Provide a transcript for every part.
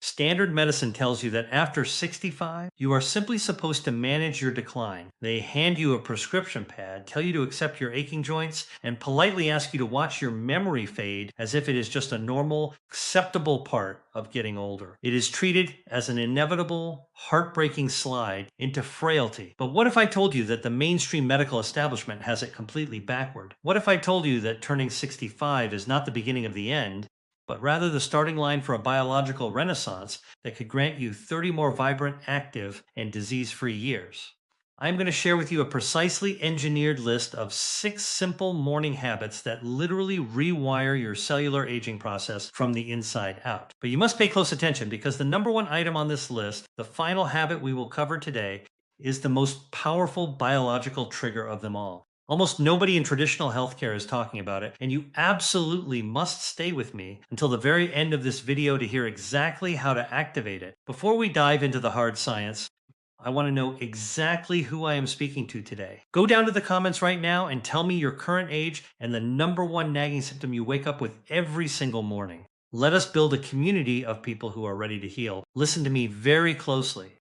Standard medicine tells you that after 65, you are simply supposed to manage your decline. They hand you a prescription pad, tell you to accept your aching joints, and politely ask you to watch your memory fade as if it is just a normal, acceptable part of getting older. It is treated as an inevitable, heartbreaking slide into frailty. But what if I told you that the mainstream medical establishment has it completely backward? What if I told you that turning 65 is not the beginning of the end, but rather the starting line for a biological renaissance that could grant you 30 more vibrant, active, and disease-free years? I'm going to share with you a precisely engineered list of 6 simple morning habits that literally rewire your cellular aging process from the inside out. But you must pay close attention because the number one item on this list, the final habit we will cover today, is the most powerful biological trigger of them all. Almost nobody in traditional healthcare is talking about it, and you absolutely must stay with me until the very end of this video to hear exactly how to activate it. Before we dive into the hard science, I want to know exactly who I am speaking to today. Go down to the comments right now and tell me your current age and the number one nagging symptom you wake up with every single morning. Let us build a community of people who are ready to heal. Listen to me very closely.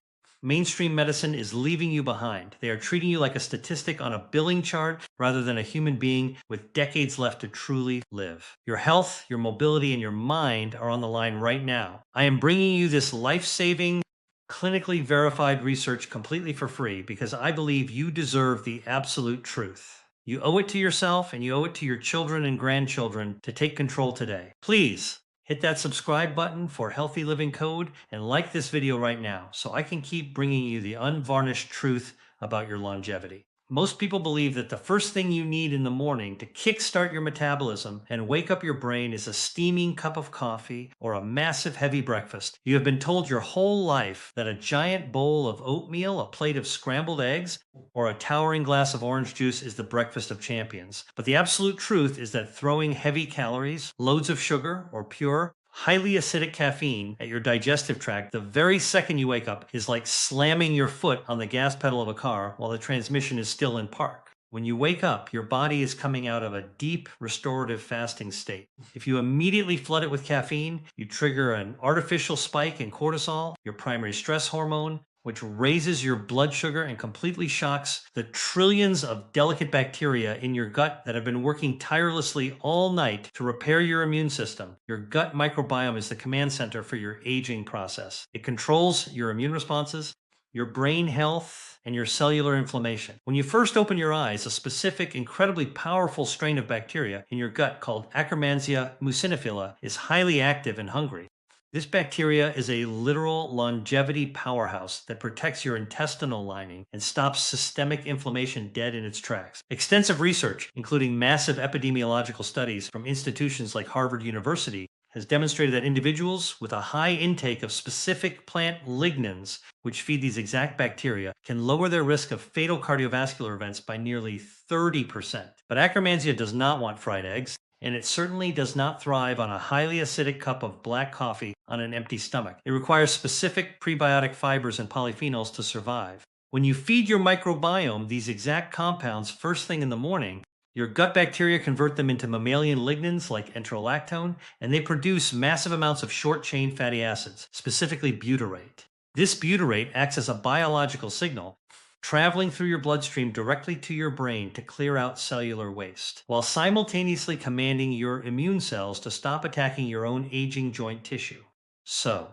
Mainstream medicine is leaving you behind. They are treating you like a statistic on a billing chart rather than a human being with decades left to truly live. Your health, your mobility, and your mind are on the line right now. I am bringing you this life-saving, clinically verified research completely for free because I believe you deserve the absolute truth. You owe it to yourself and you owe it to your children and grandchildren to take control today. Please hit that subscribe button for Healthy Living Code and like this video right now so I can keep bringing you the unvarnished truth about your longevity. Most people believe that the first thing you need in the morning to kickstart your metabolism and wake up your brain is a steaming cup of coffee or a massive heavy breakfast. You have been told your whole life that a giant bowl of oatmeal, a plate of scrambled eggs, or a towering glass of orange juice is the breakfast of champions. But the absolute truth is that throwing heavy calories, loads of sugar, or pure, highly acidic caffeine at your digestive tract the very second you wake up is like slamming your foot on the gas pedal of a car while the transmission is still in park. When you wake up, your body is coming out of a deep restorative fasting state. If you immediately flood it with caffeine, you trigger an artificial spike in cortisol, your primary stress hormone, which raises your blood sugar and completely shocks the trillions of delicate bacteria in your gut that have been working tirelessly all night to repair your immune system. Your gut microbiome is the command center for your aging process. It controls your immune responses, your brain health, and your cellular inflammation. When you first open your eyes, a specific, incredibly powerful strain of bacteria in your gut called Akkermansia muciniphila is highly active and hungry. This bacteria is a literal longevity powerhouse that protects your intestinal lining and stops systemic inflammation dead in its tracks. Extensive research, including massive epidemiological studies from institutions like Harvard University, has demonstrated that individuals with a high intake of specific plant lignans, which feed these exact bacteria, can lower their risk of fatal cardiovascular events by nearly 30%. But Akkermansia does not want fried eggs, and it certainly does not thrive on a highly acidic cup of black coffee on an empty stomach. It requires specific prebiotic fibers and polyphenols to survive. When you feed your microbiome these exact compounds first thing in the morning, your gut bacteria convert them into mammalian lignans like enterolactone, and they produce massive amounts of short-chain fatty acids, specifically butyrate. This butyrate acts as a biological signal, traveling through your bloodstream directly to your brain to clear out cellular waste, while simultaneously commanding your immune cells to stop attacking your own aging joint tissue. So,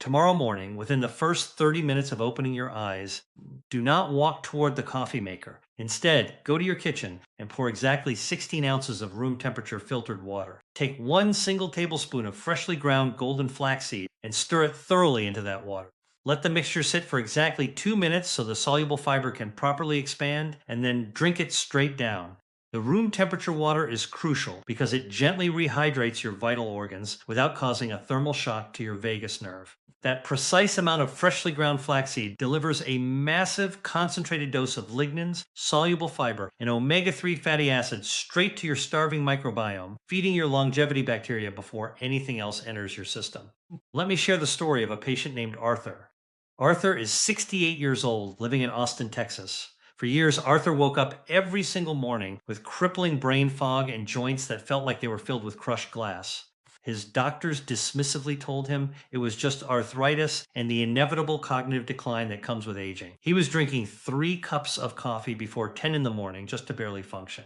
tomorrow morning, within the first 30 minutes of opening your eyes, do not walk toward the coffee maker. Instead, go to your kitchen and pour exactly 16 ounces of room temperature filtered water. Take 1 single tablespoon of freshly ground golden flaxseed and stir it thoroughly into that water. Let the mixture sit for exactly 2 minutes so the soluble fiber can properly expand, and then drink it straight down. The room temperature water is crucial because it gently rehydrates your vital organs without causing a thermal shock to your vagus nerve. That precise amount of freshly ground flaxseed delivers a massive concentrated dose of lignans, soluble fiber, and omega-3 fatty acids straight to your starving microbiome, feeding your longevity bacteria before anything else enters your system. Let me share the story of a patient named Arthur. Arthur is 68 years old, living in Austin, Texas. For years, Arthur woke up every single morning with crippling brain fog and joints that felt like they were filled with crushed glass. His doctors dismissively told him it was just arthritis and the inevitable cognitive decline that comes with aging. He was drinking 3 cups of coffee before 10 in the morning just to barely function.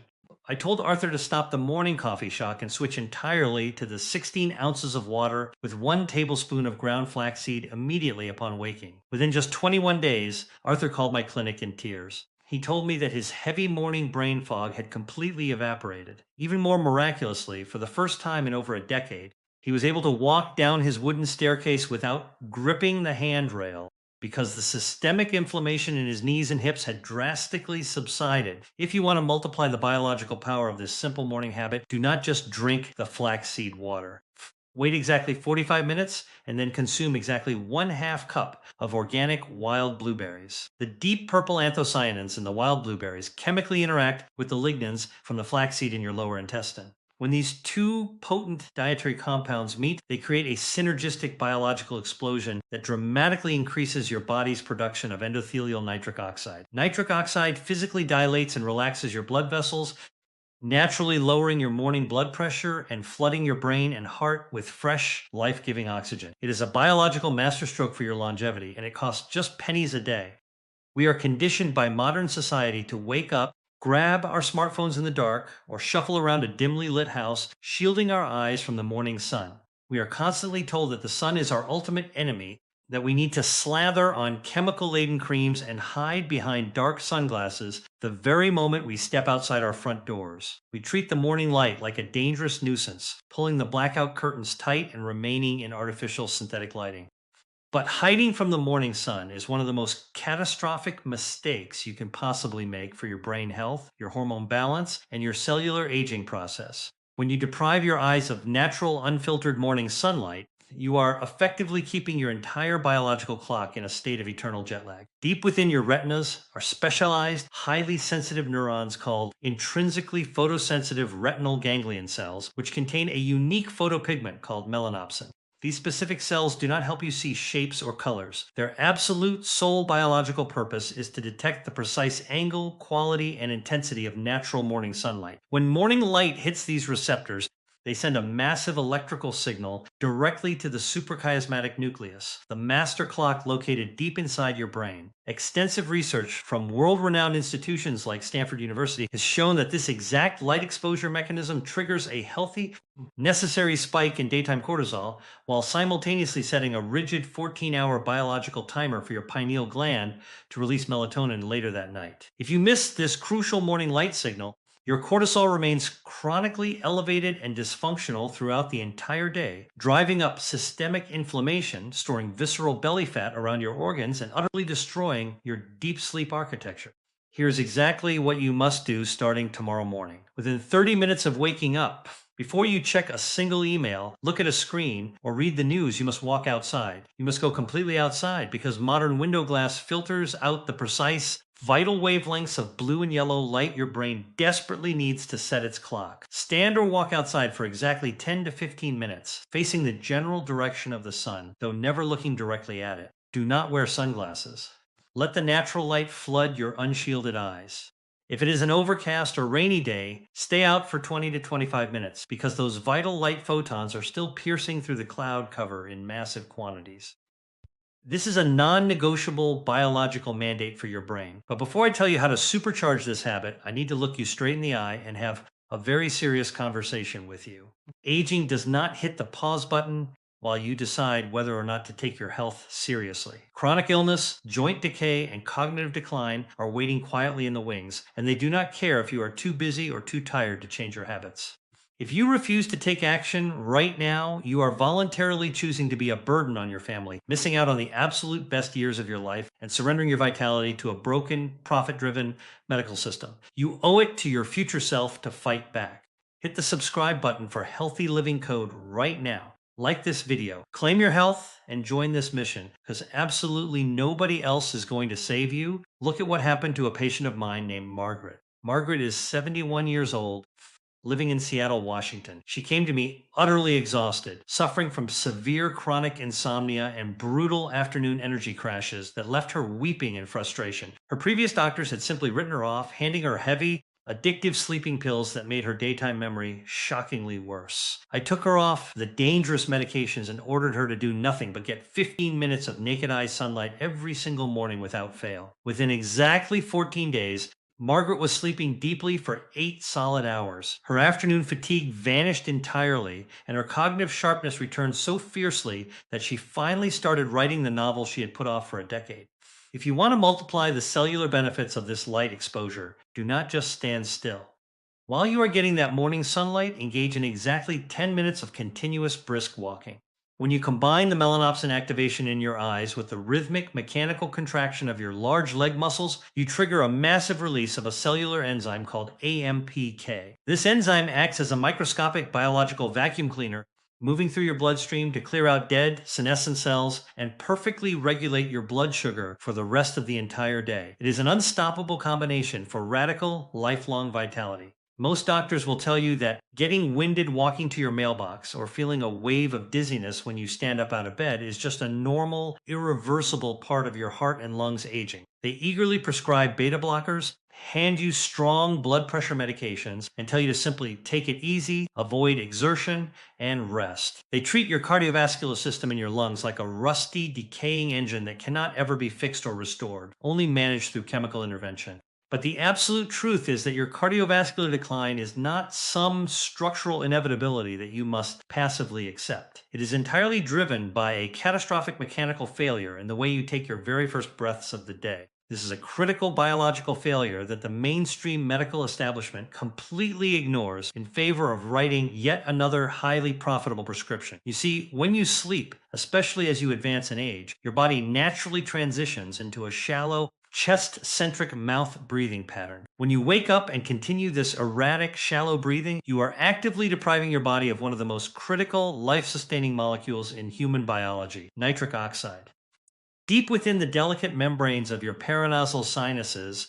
I told Arthur to stop the morning coffee shock and switch entirely to the 16 ounces of water with 1 tablespoon of ground flaxseed immediately upon waking. Within just 21 days, Arthur called my clinic in tears. He told me that his heavy morning brain fog had completely evaporated. Even more miraculously, for the first time in over a decade, he was able to walk down his wooden staircase without gripping the handrail because the systemic inflammation in his knees and hips had drastically subsided. If you want to multiply the biological power of this simple morning habit, do not just drink the flaxseed water. Wait exactly 45 minutes and then consume exactly 1/2 cup of organic wild blueberries. The deep purple anthocyanins in the wild blueberries chemically interact with the lignans from the flaxseed in your lower intestine. When these 2 potent dietary compounds meet, they create a synergistic biological explosion that dramatically increases your body's production of endothelial nitric oxide. Nitric oxide physically dilates and relaxes your blood vessels, naturally lowering your morning blood pressure and flooding your brain and heart with fresh, life-giving oxygen. It is a biological masterstroke for your longevity, and it costs just pennies a day. We are conditioned by modern society to wake up, grab our smartphones in the dark, or shuffle around a dimly lit house, shielding our eyes from the morning sun. We are constantly told that the sun is our ultimate enemy, that we need to slather on chemical-laden creams and hide behind dark sunglasses the very moment we step outside our front doors. We treat the morning light like a dangerous nuisance, pulling the blackout curtains tight and remaining in artificial synthetic lighting. But hiding from the morning sun is one of the most catastrophic mistakes you can possibly make for your brain health, your hormone balance, and your cellular aging process. When you deprive your eyes of natural, unfiltered morning sunlight, you are effectively keeping your entire biological clock in a state of eternal jet lag. Deep within your retinas are specialized, highly sensitive neurons called intrinsically photosensitive retinal ganglion cells, which contain a unique photopigment called melanopsin. These specific cells do not help you see shapes or colors. Their absolute sole biological purpose is to detect the precise angle, quality, and intensity of natural morning sunlight. When morning light hits these receptors, they send a massive electrical signal directly to the suprachiasmatic nucleus, the master clock located deep inside your brain. Extensive research from world-renowned institutions like Stanford University has shown that this exact light exposure mechanism triggers a healthy, necessary spike in daytime cortisol while simultaneously setting a rigid 14-hour biological timer for your pineal gland to release melatonin later that night. If you miss this crucial morning light signal, your cortisol remains chronically elevated and dysfunctional throughout the entire day, driving up systemic inflammation, storing visceral belly fat around your organs, and utterly destroying your deep sleep architecture. Here's exactly what you must do starting tomorrow morning. Within 30 minutes of waking up, before you check a single email, look at a screen, or read the news, you must walk outside. You must go completely outside because modern window glass filters out the precise, vital wavelengths of blue and yellow light your brain desperately needs to set its clock. Stand or walk outside for exactly 10 to 15 minutes, facing the general direction of the sun, though never looking directly at it. Do not wear sunglasses. Let the natural light flood your unshielded eyes. If it is an overcast or rainy day, stay out for 20 to 25 minutes because those vital light photons are still piercing through the cloud cover in massive quantities. This is a non-negotiable biological mandate for your brain. But before I tell you how to supercharge this habit, I need to look you straight in the eye and have a very serious conversation with you. Aging does not hit the pause button while you decide whether or not to take your health seriously. Chronic illness, joint decay, and cognitive decline are waiting quietly in the wings, and they do not care if you are too busy or too tired to change your habits. If you refuse to take action right now, you are voluntarily choosing to be a burden on your family, missing out on the absolute best years of your life, and surrendering your vitality to a broken, profit-driven medical system. You owe it to your future self to fight back. Hit the subscribe button for Healthy Living Code right now. Like this video, claim your health, and join this mission, because absolutely nobody else is going to save you. Look at what happened to a patient of mine named Margaret. Margaret is 71 years old, living in Seattle, Washington. She came to me utterly exhausted, suffering from severe chronic insomnia and brutal afternoon energy crashes that left her weeping in frustration. Her previous doctors had simply written her off, handing her heavy, addictive sleeping pills that made her daytime memory shockingly worse. I took her off the dangerous medications and ordered her to do nothing but get 15 minutes of naked eye sunlight every single morning without fail. Within exactly 14 days, Margaret was sleeping deeply for 8 solid hours. Her afternoon fatigue vanished entirely, and her cognitive sharpness returned so fiercely that she finally started writing the novel she had put off for a decade. If you want to multiply the cellular benefits of this light exposure, do not just stand still. While you are getting that morning sunlight, engage in exactly 10 minutes of continuous brisk walking. When you combine the melanopsin activation in your eyes with the rhythmic mechanical contraction of your large leg muscles, you trigger a massive release of a cellular enzyme called AMPK. This enzyme acts as a microscopic biological vacuum cleaner, moving through your bloodstream to clear out dead, senescent cells and perfectly regulate your blood sugar for the rest of the entire day. It is an unstoppable combination for radical, lifelong vitality. Most doctors will tell you that getting winded walking to your mailbox or feeling a wave of dizziness when you stand up out of bed is just a normal, irreversible part of your heart and lungs aging. They eagerly prescribe beta blockers, hand you strong blood pressure medications, and tell you to simply take it easy, avoid exertion, and rest. They treat your cardiovascular system in your lungs like a rusty, decaying engine that cannot ever be fixed or restored, only managed through chemical intervention. But the absolute truth is that your cardiovascular decline is not some structural inevitability that you must passively accept. It is entirely driven by a catastrophic mechanical failure in the way you take your very first breaths of the day. This is a critical biological failure that the mainstream medical establishment completely ignores in favor of writing yet another highly profitable prescription. You see, when you sleep, especially as you advance in age, your body naturally transitions into a shallow, chest-centric mouth breathing pattern. When you wake up and continue this erratic, shallow breathing, you are actively depriving your body of one of the most critical, life-sustaining molecules in human biology, nitric oxide. Deep within the delicate membranes of your paranasal sinuses,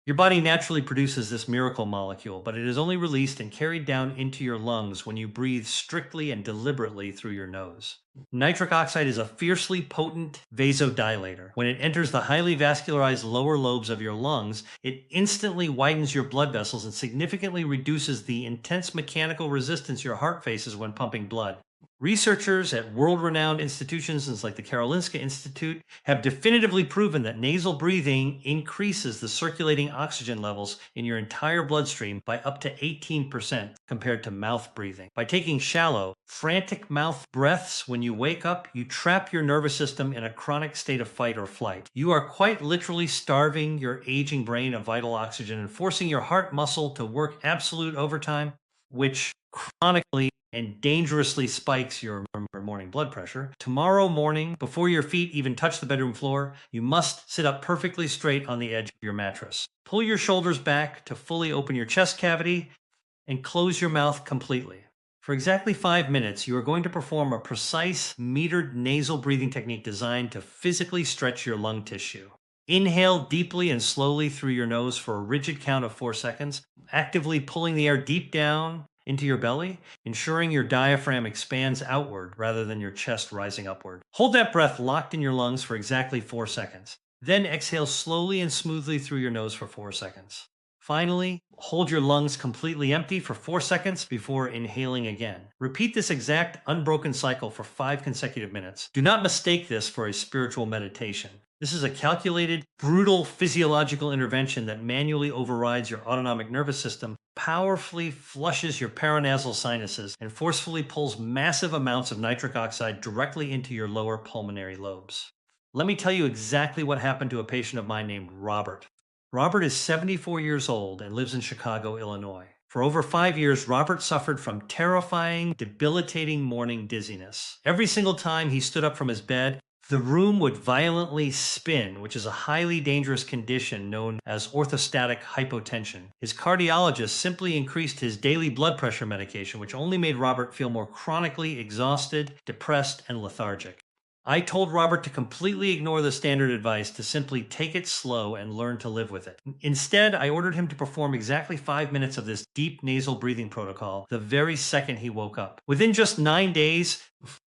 your body naturally produces this miracle molecule, but it is only released and carried down into your lungs when you breathe strictly and deliberately through your nose. Nitric oxide is a fiercely potent vasodilator. When it enters the highly vascularized lower lobes of your lungs, it instantly widens your blood vessels and significantly reduces the intense mechanical resistance your heart faces when pumping blood. Researchers at world-renowned institutions like the Karolinska Institute have definitively proven that nasal breathing increases the circulating oxygen levels in your entire bloodstream by up to 18% compared to mouth breathing. By taking shallow, frantic mouth breaths when you wake up, you trap your nervous system in a chronic state of fight or flight. You are quite literally starving your aging brain of vital oxygen and forcing your heart muscle to work absolute overtime, which chronically and dangerously spikes your morning blood pressure. Tomorrow morning, before your feet even touch the bedroom floor, you must sit up perfectly straight on the edge of your mattress. Pull your shoulders back to fully open your chest cavity and close your mouth completely. For exactly 5 minutes, you are going to perform a precise, metered nasal breathing technique designed to physically stretch your lung tissue. Inhale deeply and slowly through your nose for a rigid count of 4 seconds, actively pulling the air deep down into your belly, ensuring your diaphragm expands outward rather than your chest rising upward. Hold that breath locked in your lungs for exactly 4 seconds. Then exhale slowly and smoothly through your nose for 4 seconds. Finally, hold your lungs completely empty for 4 seconds before inhaling again. Repeat this exact unbroken cycle for 5 consecutive minutes. Do not mistake this for a spiritual meditation. This is a calculated, brutal physiological intervention that manually overrides your autonomic nervous system, powerfully flushes your paranasal sinuses, and forcefully pulls massive amounts of nitric oxide directly into your lower pulmonary lobes. Let me tell you exactly what happened to a patient of mine named Robert. Robert is 74 years old and lives in Chicago, Illinois. For over 5 years, Robert suffered from terrifying, debilitating morning dizziness. Every single time he stood up from his bed, the room would violently spin, which is a highly dangerous condition known as orthostatic hypotension. His cardiologist simply increased his daily blood pressure medication, which only made Robert feel more chronically exhausted, depressed, and lethargic. I told Robert to completely ignore the standard advice to simply take it slow and learn to live with it. Instead, I ordered him to perform exactly 5 minutes of this deep nasal breathing protocol the very second he woke up. Within just 9 days,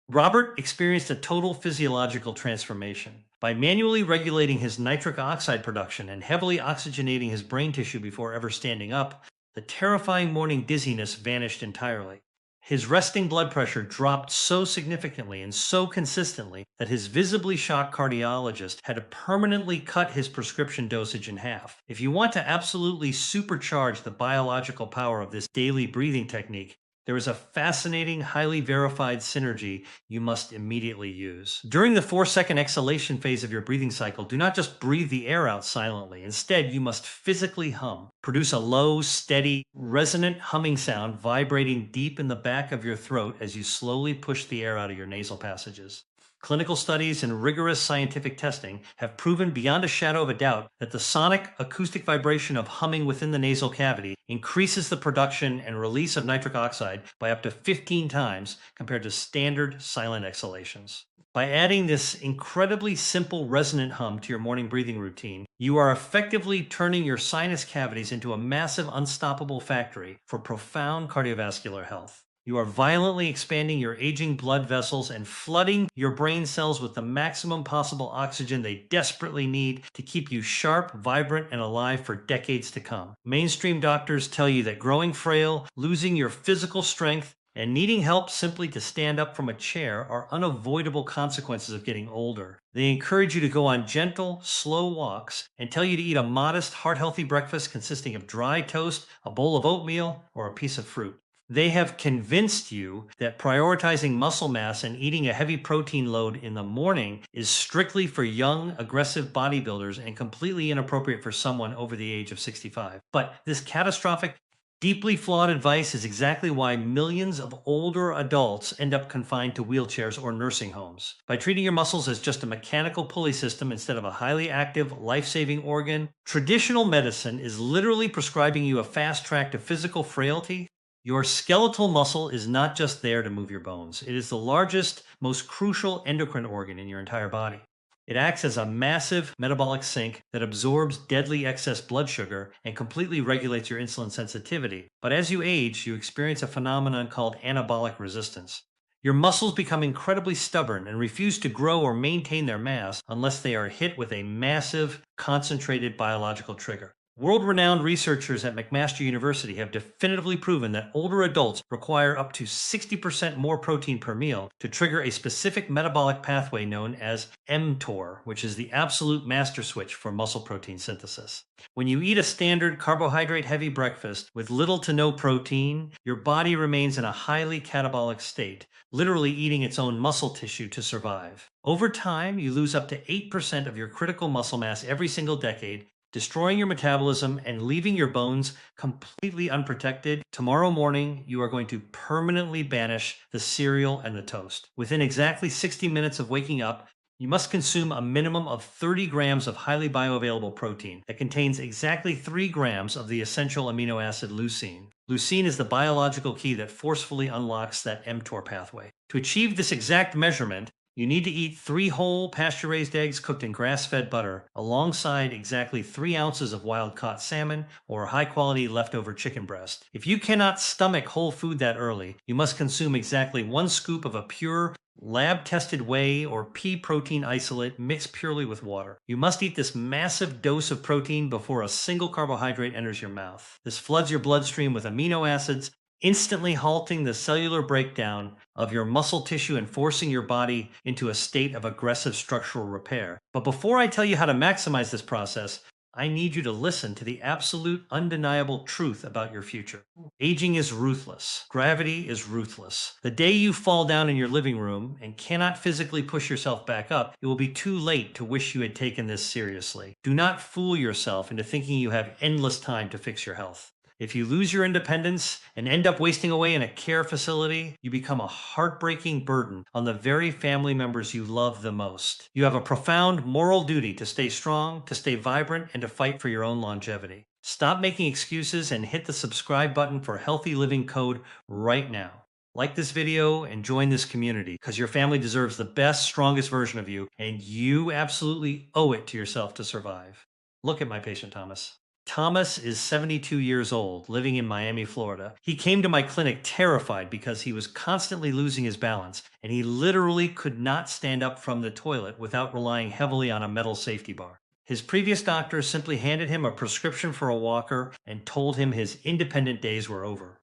Robert experienced a total physiological transformation. By manually regulating his nitric oxide production and heavily oxygenating his brain tissue before ever standing up, the terrifying morning dizziness vanished entirely. His resting blood pressure dropped so significantly and so consistently that his visibly shocked cardiologist had to permanently cut his prescription dosage in half. If you want to absolutely supercharge the biological power of this daily breathing technique, there is a fascinating, highly verified synergy you must immediately use. During the 4-second exhalation phase of your breathing cycle, do not just breathe the air out silently. Instead, you must physically hum. Produce a low, steady, resonant humming sound vibrating deep in the back of your throat as you slowly push the air out of your nasal passages. Clinical studies and rigorous scientific testing have proven beyond a shadow of a doubt that the sonic acoustic vibration of humming within the nasal cavity increases the production and release of nitric oxide by up to 15 times compared to standard silent exhalations. By adding this incredibly simple resonant hum to your morning breathing routine, you are effectively turning your sinus cavities into a massive unstoppable factory for profound cardiovascular health. You are violently expanding your aging blood vessels and flooding your brain cells with the maximum possible oxygen they desperately need to keep you sharp, vibrant, and alive for decades to come. Mainstream doctors tell you that growing frail, losing your physical strength, and needing help simply to stand up from a chair are unavoidable consequences of getting older. They encourage you to go on gentle, slow walks and tell you to eat a modest, heart-healthy breakfast consisting of dry toast, a bowl of oatmeal, or a piece of fruit. They have convinced you that prioritizing muscle mass and eating a heavy protein load in the morning is strictly for young, aggressive bodybuilders and completely inappropriate for someone over the age of 65. But this catastrophic, deeply flawed advice is exactly why millions of older adults end up confined to wheelchairs or nursing homes. By treating your muscles as just a mechanical pulley system instead of a highly active, life-saving organ, traditional medicine is literally prescribing you a fast track to physical frailty. Your skeletal muscle is not just there to move your bones. It is the largest, most crucial endocrine organ in your entire body. It acts as a massive metabolic sink that absorbs deadly excess blood sugar and completely regulates your insulin sensitivity. But as you age, you experience a phenomenon called anabolic resistance. Your muscles become incredibly stubborn and refuse to grow or maintain their mass unless they are hit with a massive, concentrated biological trigger. World-renowned researchers at McMaster University have definitively proven that older adults require up to 60% more protein per meal to trigger a specific metabolic pathway known as mTOR, which is the absolute master switch for muscle protein synthesis. When you eat a standard carbohydrate-heavy breakfast with little to no protein, your body remains in a highly catabolic state, literally eating its own muscle tissue to survive. Over time, you lose up to 8% of your critical muscle mass every single decade, destroying your metabolism and leaving your bones completely unprotected. Tomorrow morning, you are going to permanently banish the cereal and the toast. Within exactly 60 minutes of waking up, you must consume a minimum of 30 grams of highly bioavailable protein that contains exactly 3 grams of the essential amino acid leucine. Leucine is the biological key that forcefully unlocks that mTOR pathway. To achieve this exact measurement, you need to eat 3 whole pasture-raised eggs cooked in grass-fed butter alongside exactly 3 ounces of wild-caught salmon or high-quality leftover chicken breast. If you cannot stomach whole food that early, you must consume exactly 1 scoop of a pure, lab-tested whey or pea protein isolate mixed purely with water. You must eat this massive dose of protein before a single carbohydrate enters your mouth. This floods your bloodstream with amino acids, instantly halting the cellular breakdown of your muscle tissue and forcing your body into a state of aggressive structural repair. But before I tell you how to maximize this process, I need you to listen to the absolute undeniable truth about your future. Aging is ruthless. Gravity is ruthless. The day you fall down in your living room and cannot physically push yourself back up, it will be too late to wish you had taken this seriously. Do not fool yourself into thinking you have endless time to fix your health. If you lose your independence and end up wasting away in a care facility, you become a heartbreaking burden on the very family members you love the most. You have a profound moral duty to stay strong, to stay vibrant, and to fight for your own longevity. Stop making excuses and hit the subscribe button for Healthy Living Code right now. Like this video and join this community because your family deserves the best, strongest version of you, and you absolutely owe it to yourself to survive. Look at my patient Thomas. Thomas is 72 years old, living in Miami, Florida. He came to my clinic terrified because he was constantly losing his balance, and he literally could not stand up from the toilet without relying heavily on a metal safety bar. His previous doctor simply handed him a prescription for a walker and told him his independent days were over.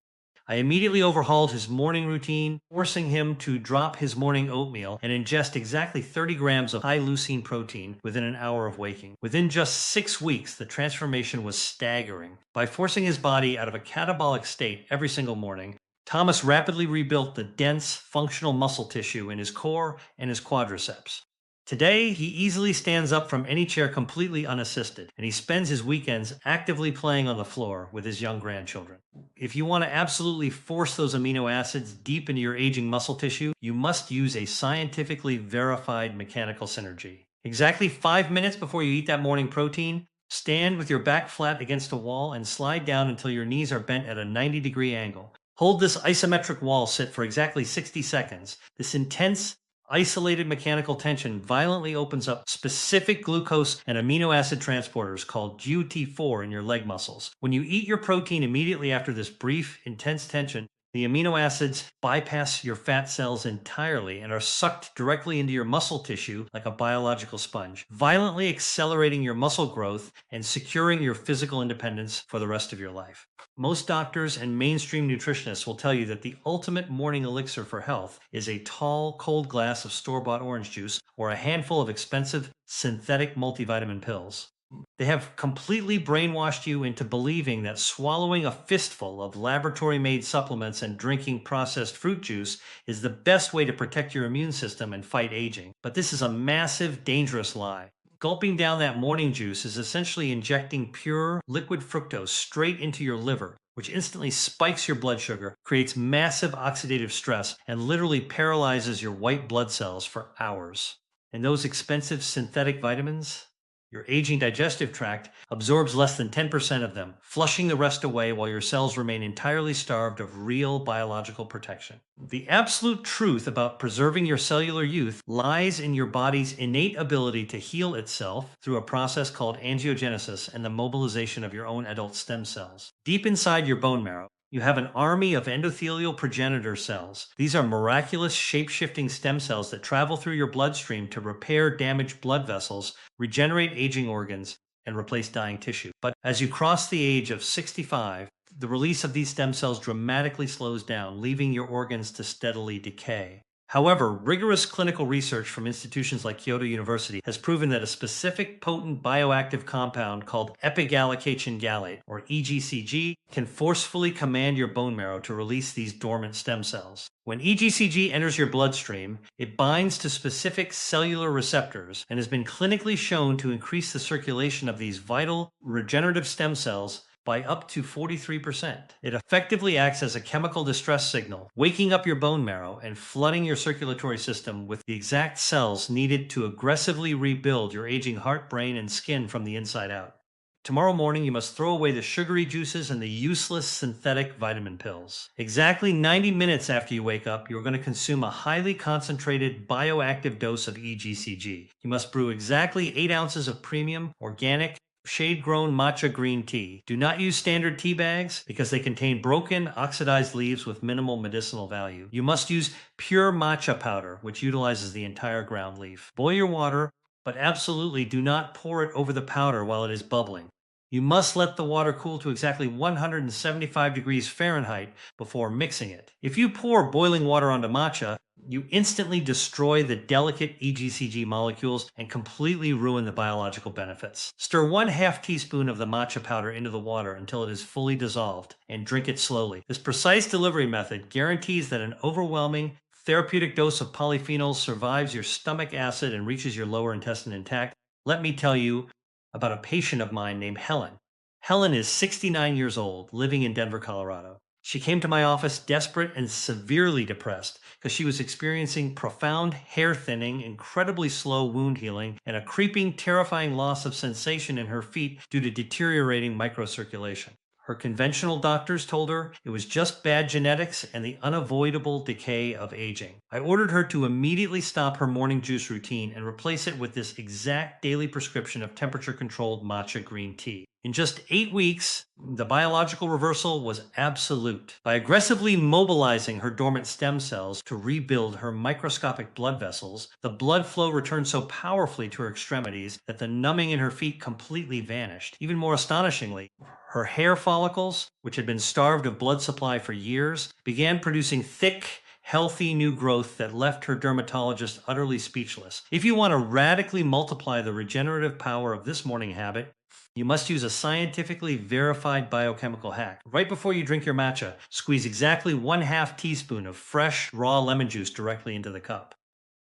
I immediately overhauled his morning routine, forcing him to drop his morning oatmeal and ingest exactly 30 grams of high leucine protein within an hour of waking. Within just 6 weeks, the transformation was staggering. By forcing his body out of a catabolic state every single morning, Thomas rapidly rebuilt the dense, functional muscle tissue in his core and his quadriceps. Today, he easily stands up from any chair completely unassisted, and he spends his weekends actively playing on the floor with his young grandchildren. If you want to absolutely force those amino acids deep into your aging muscle tissue, you must use a scientifically verified mechanical synergy. Exactly 5 minutes before you eat that morning protein, stand with your back flat against a wall and slide down until your knees are bent at a 90-degree angle. Hold this isometric wall sit for exactly 60 seconds. This intense, isolated mechanical tension violently opens up specific glucose and amino acid transporters called GUT4 in your leg muscles. When you eat your protein immediately after this brief, intense tension, the amino acids bypass your fat cells entirely and are sucked directly into your muscle tissue like a biological sponge, violently accelerating your muscle growth and securing your physical independence for the rest of your life. Most doctors and mainstream nutritionists will tell you that the ultimate morning elixir for health is a tall, cold glass of store-bought orange juice or a handful of expensive synthetic multivitamin pills. They have completely brainwashed you into believing that swallowing a fistful of laboratory-made supplements and drinking processed fruit juice is the best way to protect your immune system and fight aging. But this is a massive, dangerous lie. Gulping down that morning juice is essentially injecting pure liquid fructose straight into your liver, which instantly spikes your blood sugar, creates massive oxidative stress, and literally paralyzes your white blood cells for hours. And those expensive synthetic vitamins? Your aging digestive tract absorbs less than 10% of them, flushing the rest away while your cells remain entirely starved of real biological protection. The absolute truth about preserving your cellular youth lies in your body's innate ability to heal itself through a process called angiogenesis and the mobilization of your own adult stem cells. Deep inside your bone marrow, you have an army of endothelial progenitor cells. These are miraculous shape-shifting stem cells that travel through your bloodstream to repair damaged blood vessels, regenerate aging organs, and replace dying tissue. But as you cross the age of 65, the release of these stem cells dramatically slows down, leaving your organs to steadily decay. However, rigorous clinical research from institutions like Kyoto University has proven that a specific potent bioactive compound called epigallocatechin gallate, or EGCG, can forcefully command your bone marrow to release these dormant stem cells. When EGCG enters your bloodstream, it binds to specific cellular receptors and has been clinically shown to increase the circulation of these vital regenerative stem cells by up to 43%. It effectively acts as a chemical distress signal, waking up your bone marrow and flooding your circulatory system with the exact cells needed to aggressively rebuild your aging heart, brain, and skin from the inside out. Tomorrow morning, you must throw away the sugary juices and the useless synthetic vitamin pills. Exactly 90 minutes after you wake up, you're going to consume a highly concentrated bioactive dose of EGCG. You must brew exactly 8 ounces of premium, organic, shade-grown matcha green tea. Do not use standard tea bags because they contain broken, oxidized leaves with minimal medicinal value. You must use pure matcha powder, which utilizes the entire ground leaf. Boil your water, but absolutely do not pour it over the powder while it is bubbling. You must let the water cool to exactly 175 degrees Fahrenheit before mixing it. If you pour boiling water onto matcha, you instantly destroy the delicate EGCG molecules and completely ruin the biological benefits. Stir 1/2 teaspoon of the matcha powder into the water until it is fully dissolved and drink it slowly. This precise delivery method guarantees that an overwhelming therapeutic dose of polyphenols survives your stomach acid and reaches your lower intestine intact. Let me tell you about a patient of mine named Helen. Helen is 69 years old, living in Denver, Colorado. She came to my office desperate and severely depressed because she was experiencing profound hair thinning, incredibly slow wound healing, and a creeping, terrifying loss of sensation in her feet due to deteriorating microcirculation. Her conventional doctors told her it was just bad genetics and the unavoidable decay of aging. I ordered her to immediately stop her morning juice routine and replace it with this exact daily prescription of temperature-controlled matcha green tea. In just 8 weeks, the biological reversal was absolute. By aggressively mobilizing her dormant stem cells to rebuild her microscopic blood vessels, the blood flow returned so powerfully to her extremities that the numbing in her feet completely vanished. Even more astonishingly, her hair follicles, which had been starved of blood supply for years, began producing thick, healthy new growth that left her dermatologist utterly speechless. If you want to radically multiply the regenerative power of this morning habit, you must use a scientifically verified biochemical hack. Right before you drink your matcha, squeeze exactly 1/2 teaspoon of fresh, raw lemon juice directly into the cup.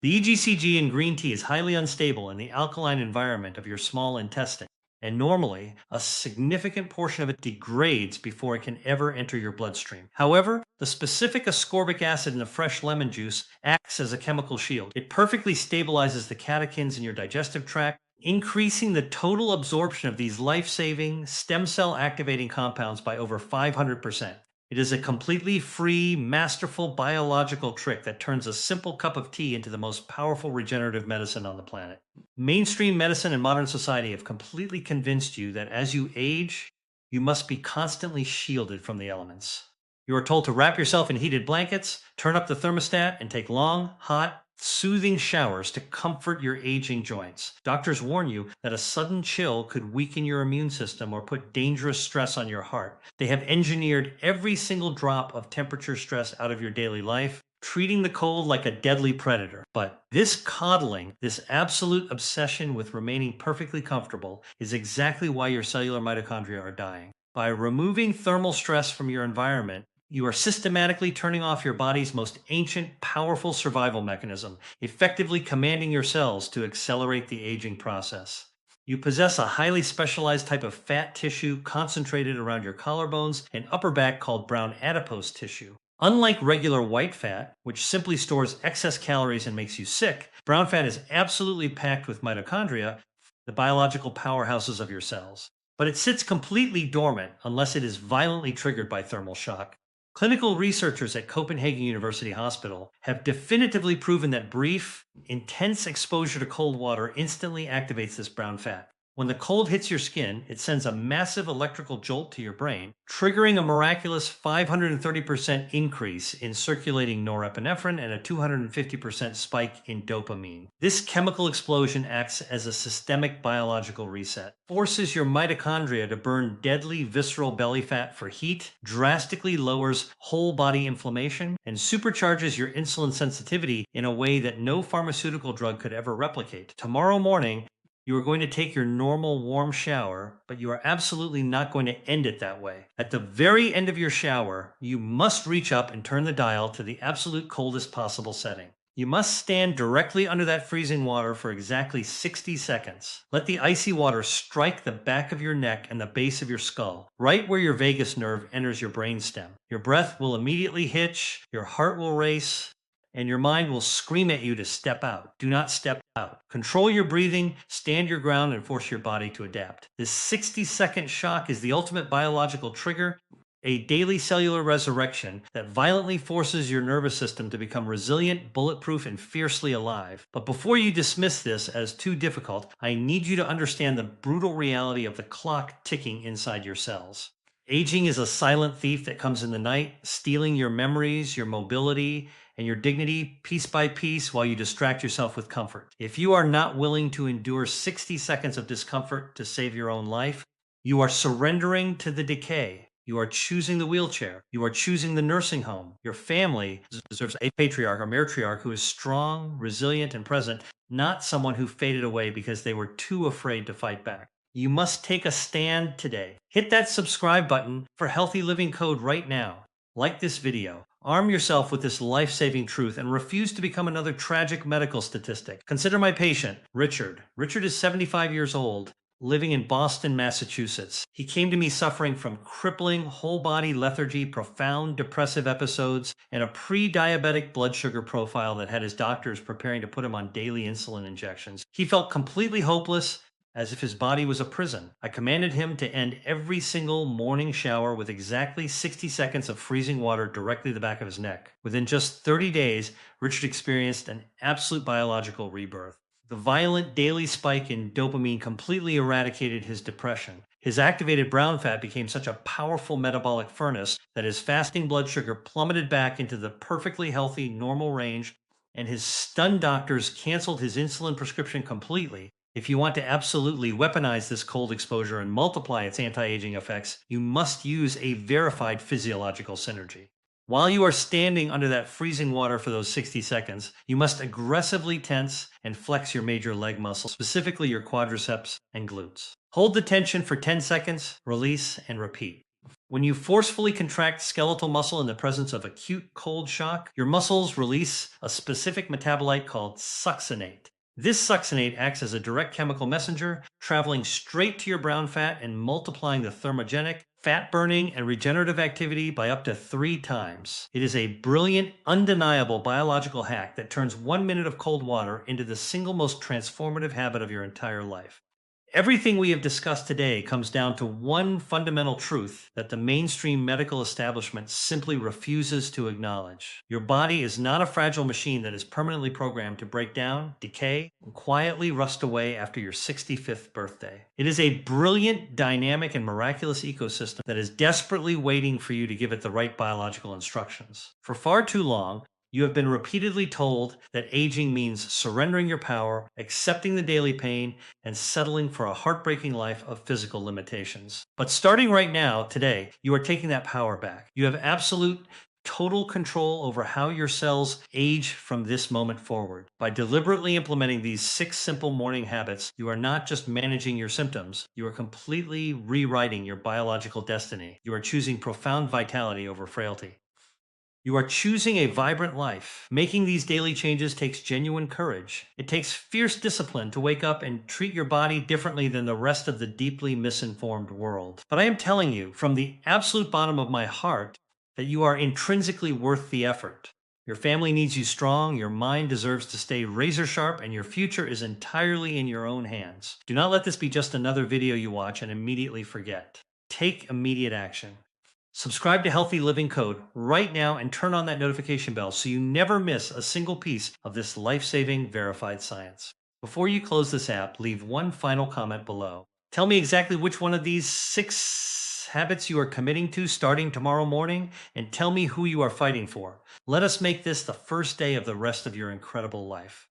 The EGCG in green tea is highly unstable in the alkaline environment of your small intestine, and normally a significant portion of it degrades before it can ever enter your bloodstream. However, the specific ascorbic acid in the fresh lemon juice acts as a chemical shield. It perfectly stabilizes the catechins in your digestive tract, increasing the total absorption of these life-saving, stem cell activating compounds by over 500%. It is a completely free, masterful biological trick that turns a simple cup of tea into the most powerful regenerative medicine on the planet. Mainstream medicine and modern society have completely convinced you that as you age, you must be constantly shielded from the elements. You are told to wrap yourself in heated blankets, turn up the thermostat, and take long, hot, soothing showers to comfort your aging joints. Doctors warn you that a sudden chill could weaken your immune system or put dangerous stress on your heart. They have engineered every single drop of temperature stress out of your daily life, treating the cold like a deadly predator. But this coddling, this absolute obsession with remaining perfectly comfortable, is exactly why your cellular mitochondria are dying. By removing thermal stress from your environment, you are systematically turning off your body's most ancient, powerful survival mechanism, effectively commanding your cells to accelerate the aging process. You possess a highly specialized type of fat tissue concentrated around your collarbones and upper back called brown adipose tissue. Unlike regular white fat, which simply stores excess calories and makes you sick, brown fat is absolutely packed with mitochondria, the biological powerhouses of your cells. But it sits completely dormant unless it is violently triggered by thermal shock. Clinical researchers at Copenhagen University Hospital have definitively proven that brief, intense exposure to cold water instantly activates this brown fat. When the cold hits your skin, it sends a massive electrical jolt to your brain, triggering a miraculous 530% increase in circulating norepinephrine and a 250% spike in dopamine. This chemical explosion acts as a systemic biological reset, forces your mitochondria to burn deadly visceral belly fat for heat, drastically lowers whole body inflammation, and supercharges your insulin sensitivity in a way that no pharmaceutical drug could ever replicate. Tomorrow morning, you are going to take your normal warm shower, but you are absolutely not going to end it that way. At the very end of your shower, you must reach up and turn the dial to the absolute coldest possible setting. You must stand directly under that freezing water for exactly 60 seconds. Let the icy water strike the back of your neck and the base of your skull, right where your vagus nerve enters your brainstem. Your breath will immediately hitch, your heart will race, and your mind will scream at you to step out. Do not step out. Control your breathing, stand your ground, and force your body to adapt. This 60-second shock is the ultimate biological trigger, a daily cellular resurrection that violently forces your nervous system to become resilient, bulletproof, and fiercely alive. But before you dismiss this as too difficult, I need you to understand the brutal reality of the clock ticking inside your cells. Aging is a silent thief that comes in the night, stealing your memories, your mobility, and your dignity piece by piece while you distract yourself with comfort. If you are not willing to endure 60 seconds of discomfort to save your own life, you are surrendering to the decay. You are choosing the wheelchair. You are choosing the nursing home. Your family deserves a patriarch or matriarch who is strong, resilient, and present, not someone who faded away because they were too afraid to fight back. You must take a stand today. Hit that subscribe button for Healthy Living Code right now. Like this video. Arm yourself with this life-saving truth and refuse to become another tragic medical statistic. Consider my patient, Richard. Richard is 75 years old, living in Boston, Massachusetts. He came to me suffering from crippling whole-body lethargy, profound depressive episodes, and a pre-diabetic blood sugar profile that had his doctors preparing to put him on daily insulin injections. He felt completely hopeless, as if his body was a prison. I commanded him to end every single morning shower with exactly 60 seconds of freezing water directly to the back of his neck. Within just 30 days, Richard experienced an absolute biological rebirth. The violent daily spike in dopamine completely eradicated his depression, His activated brown fat became such a powerful metabolic furnace that his fasting blood sugar plummeted back into the perfectly healthy normal range, and his stunned doctors canceled his insulin prescription completely. If you want to absolutely weaponize this cold exposure and multiply its anti aging effects, you must use a verified physiological synergy. While you are standing under that freezing water for those 60 seconds, you must aggressively tense and flex your major leg muscles, specifically your quadriceps and glutes. Hold the tension for 10 seconds, release, and repeat. When you forcefully contract skeletal muscle in the presence of acute cold shock, your muscles release a specific metabolite called succinate. This succinate acts as a direct chemical messenger, traveling straight to your brown fat and multiplying the thermogenic, fat burning, and regenerative activity by up to 3 times. It is a brilliant, undeniable biological hack that turns 1 minute of cold water into the single most transformative habit of your entire life. Everything we have discussed today comes down to one fundamental truth that the mainstream medical establishment simply refuses to acknowledge. Your body is not a fragile machine that is permanently programmed to break down, decay, and quietly rust away after your 65th birthday. It is a brilliant, dynamic, and miraculous ecosystem that is desperately waiting for you to give it the right biological instructions. For far too long, you have been repeatedly told that aging means surrendering your power, accepting the daily pain, and settling for a heartbreaking life of physical limitations. But starting right now, today, you are taking that power back. You have absolute total control over how your cells age from this moment forward. By deliberately implementing these 6 simple morning habits, you are not just managing your symptoms, you are completely rewriting your biological destiny. You are choosing profound vitality over frailty. You are choosing a vibrant life. Making these daily changes takes genuine courage. It takes fierce discipline to wake up and treat your body differently than the rest of the deeply misinformed world. But I am telling you, from the absolute bottom of my heart, that you are intrinsically worth the effort. Your family needs you strong, your mind deserves to stay razor sharp, and your future is entirely in your own hands. Do not let this be just another video you watch and immediately forget. Take immediate action. Subscribe to Healthy Living Code right now and turn on that notification bell so you never miss a single piece of this life-saving verified science. Before you close this app, leave one final comment below. Tell me exactly which one of these 6 habits you are committing to starting tomorrow morning, and tell me who you are fighting for. Let us make this the first day of the rest of your incredible life.